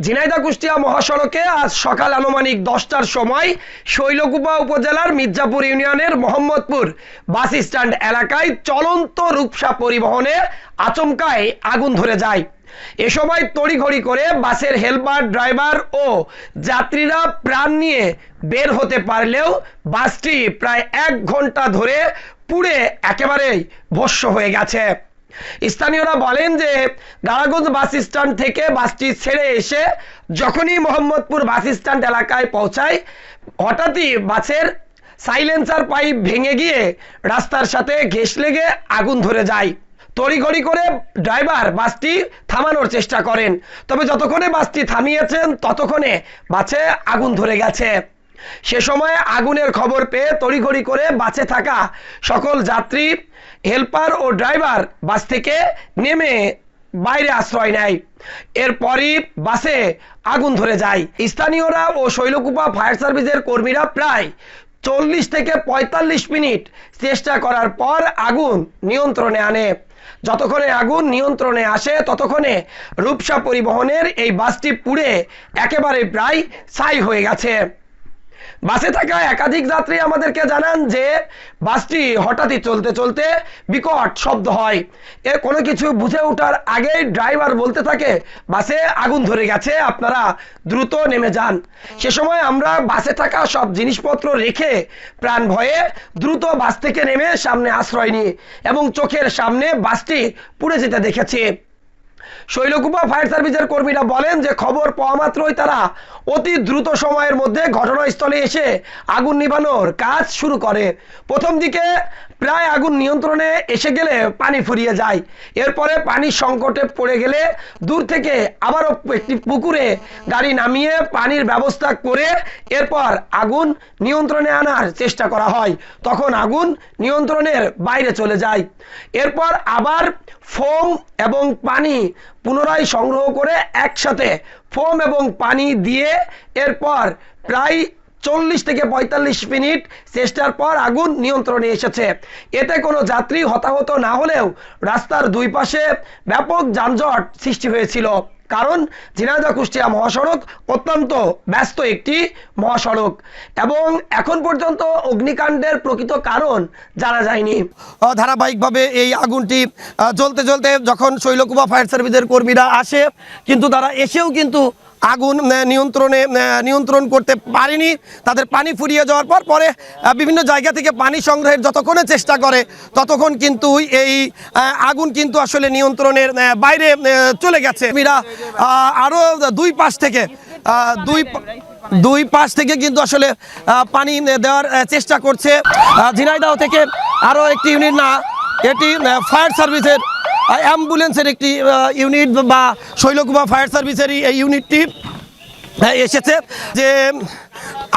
ঝিনাইদহ কুষ্টিয়া মহাসড়কে আজ সকাল আনুমানিক 10টার সময় শৈলকুপা উপজেলার মির্জাপুর ইউনিয়নের মোহাম্মদপুর বাস স্ট্যান্ড এলাকায় চলন্ত রূপসা পরিবহনে আচমকায় আগুন ধরে যায়। এ সময় তড়িঘড়ি করে বাসের হেলপার, ড্রাইভার ও যাত্রীরা প্রাণ নিয়ে বের হতে পারলেও বাসটি প্রায় 1 ঘন্টা ধরে পুড়ে একেবারেই ভস্ম হয়ে গেছে। স্থানীয়রা বলেন যে গাড়াগঞ্জ বাস স্ট্যান্ড থেকে বাসটি ছেড়ে এসে যখনই মোহাম্মদপুর বাস স্ট্যান্ড এলাকায় পৌঁছায়, হঠাৎই বাসের সাইলেন্সার পাইপ ভেঙে গিয়ে রাস্তার সাথে ঘেঁষ লেগে আগুন ধরে যায়। তড়িঘড়ি করে ড্রাইভার বাসটি থামানোর চেষ্টা করেন, তবে যতক্ষণে বাসটি থামিয়েছেন ততক্ষণে বাসে আগুন ধরে গেছে। সে সময় আগুনের খবর পেয়ে তড়িঘড়ি করে বাসে থাকা সকল যাত্রী, হেল্পার ও ড্রাইভার বাস থেকে নেমে বাইরে আশ্রয় নেয়। এরপরই বাসে আগুন ধরে যায়। স্থানীয়রা ও শৈলকুপা ফায়ার সার্ভিসের কর্মীরা প্রায় 40 থেকে 45 মিনিট চেষ্টা করার পর আগুন নিয়ন্ত্রণে আনে। যতক্ষণে আগুন নিয়ন্ত্রণে আসে ততক্ষণে রূপসা পরিবহনের এই বাসটি পুড়ে একেবারে প্রায় ছাই হয়ে গেছে। বাসে থাকা একাধিক যাত্রী আমাদেরকে জানান যে বাসটি হঠাৎই চলতে চলতে বিকট শব্দ হয়। এর কোনো কিছু বুঝে ওঠার আগেই ড্রাইভার বলতে থাকে, বাসে আগুন ধরে গেছে, আপনারা দ্রুত নেমে যান। সে সময় আমরা বাসে থাকা সব জিনিসপত্র রেখে প্রাণ ভয়ে দ্রুত বাস থেকে নেমে সামনে আশ্রয় নিই এবং চোখের সামনে বাসটি পুড়ে যেতে দেখেছি। শৈলকুপা ফায়ার সার্ভিসের কর্মীরা বলেন যে খবর পাওয়া মাত্রই তারা অতি দ্রুত সময়ের মধ্যে ঘটনাস্থলে এসে আগুন নিভানোর কাজ শুরু করে। প্রথম দিকে প্রায় আগুন নিয়ন্ত্রণে এসে গেলে পানি ফুরিয়ে যায়। এরপরে পানির সংকটে পড়ে গেলে দূর থেকে আবারও একটি পুকুরে গাড়ি নামিয়ে পানির ব্যবস্থা করে এরপর আগুন নিয়ন্ত্রণে আনার চেষ্টা করা হয়। তখন আগুন নিয়ন্ত্রণের বাইরে চলে যায়। এরপর আবার ফোম এবং পানি পুনরায় সংগ্রহ করে একসাথে ফোম এবং পানি দিয়ে এরপর প্রায় 40 থেকে 45 মিনিট চেষ্টার পর আগুন নিয়ন্ত্রণে এসেছে। এতে কোনো যাত্রী হতাহত না হলেও রাস্তার দুই পাশে ব্যাপক যানজট সৃষ্টি হয়েছিল, কারণ ঝিনাইদহ কুষ্টিয়া মহাসড়ক অত্যন্ত ব্যস্ত একটি মহাসড়ক এবং এখন পর্যন্ত অগ্নিকাণ্ডের প্রকৃত কারণ জানা যায়নি। ধারাবাহিকভাবে এই আগুনটি জ্বলতে জ্বলতে যখন শৈলকুপা ফায়ার সার্ভিসের কর্মীরা আসে, কিন্তু তারা এসেও কিন্তু আগুন নিয়ন্ত্রণ করতে পারেনি। তাদের পানি ফুরিয়ে যাওয়ার পরে বিভিন্ন জায়গা থেকে পানি সংগ্রহের যতক্ষণে চেষ্টা করে ততক্ষণ কিন্তু এই আগুন কিন্তু আসলে নিয়ন্ত্রণের বাইরে চলে গেছে। আরও দুই পাশ থেকে কিন্তু আসলে পানি দেওয়ার চেষ্টা করছে। ঝিনাইদহ থেকে আরও একটি ইউনিট, না এটি ফায়ার সার্ভিসের অ্যাম্বুলেন্সের একটি ইউনিট বা শৈলকুপা ফায়ার সার্ভিসেরই এই ইউনিটটি এসেছে। যে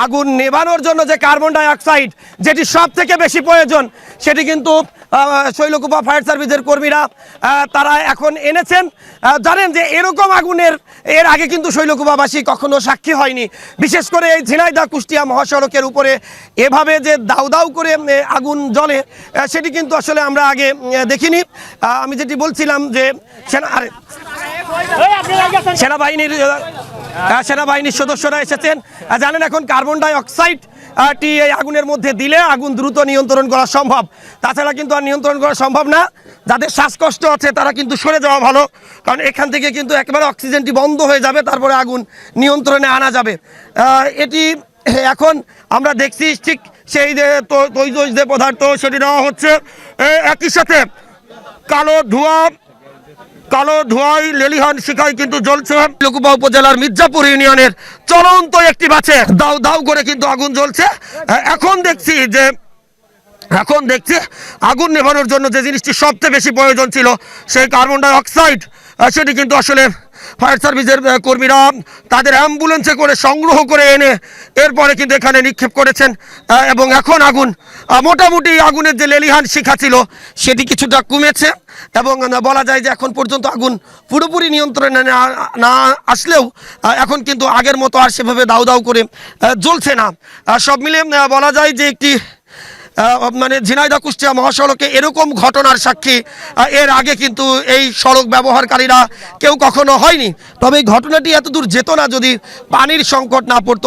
আগুন নেভানোর জন্য যে কার্বন ডাই অক্সাইড যেটি সব থেকে বেশি প্রয়োজন, সেটি কিন্তু শৈলকুপা ফায়ার সার্ভিসের কর্মীরা তারা এখন এনেছেন। জানেন যে এরকম আগুনের এর আগে কিন্তু শৈলকুপাবাসী কখনো সাক্ষী হয়নি। বিশেষ করে এই ঝিনাইদহ কুষ্টিয়া মহাসড়কের উপরে এভাবে যে দাউ দাউ করে আগুন জ্বলে সেটি কিন্তু আসলে আমরা আগে দেখিনি। আমি যেটি বলছিলাম যে সেনাবাহিনীর সদস্যরা এসেছেন। জানেন এখন কার্বন ডাই অক্সাইড এই আগুনের মধ্যে দিলে আগুন দ্রুত নিয়ন্ত্রণ করা সম্ভব, তাছাড়া কিন্তু আর নিয়ন্ত্রণ করা সম্ভব না। যাদের শ্বাসকষ্ট আছে তারা কিন্তু সরে যাওয়া ভালো, কারণ এখান থেকে কিন্তু একেবারে অক্সিজেনটি বন্ধ হয়ে যাবে, তারপরে আগুন নিয়ন্ত্রণে আনা যাবে। এটি এখন আমরা দেখছি ঠিক সেই যে তৈজস যে পদার্থ সেটি দেওয়া হচ্ছে। একই সাথে কালো ধোঁয়ায় লেলিহান শিখায় কিন্তু জ্বলছে। শৈলকুপা উপজেলার মির্জাপুর ইউনিয়নের চলন্ত একটি বাসে দাউ দাউ করে কিন্তু আগুন জ্বলছে। এখন দেখছি আগুন নেভানোর জন্য যে জিনিসটি সবচেয়ে বেশি প্রয়োজন ছিল, সেই কার্বন ডাই অক্সাইড, সেটি কিন্তু আসলে ফায়ার সার্ভিসের কর্মীরা তাদের অ্যাম্বুলেন্সে করে সংগ্রহ করে এনে এরপরে কিন্তু এখানে নিক্ষেপ করেছেন এবং এখন আগুন মোটামুটি আগুনের যে লেলিহান শিখা ছিল সেটি কিছুটা কমেছে এবং বলা যায় যে এখন পর্যন্ত আগুন পুরোপুরি নিয়ন্ত্রণে না আসলেও এখন কিন্তু আগের মতো আর সেভাবে দাউ দাউ করে জ্বলছে না। সব মিলে বলা যায় যে একটি মানে ঝিনাইদহ কুষ্টিয়া মহাসড়কে এরকম ঘটনার সাক্ষী এর আগে কিন্তু এই সড়ক ব্যবহারকারীরা কেউ কখনো হয়নি। তবে এই ঘটনাটি এতদূর যেত না যদি পানির সংকট না পড়তো।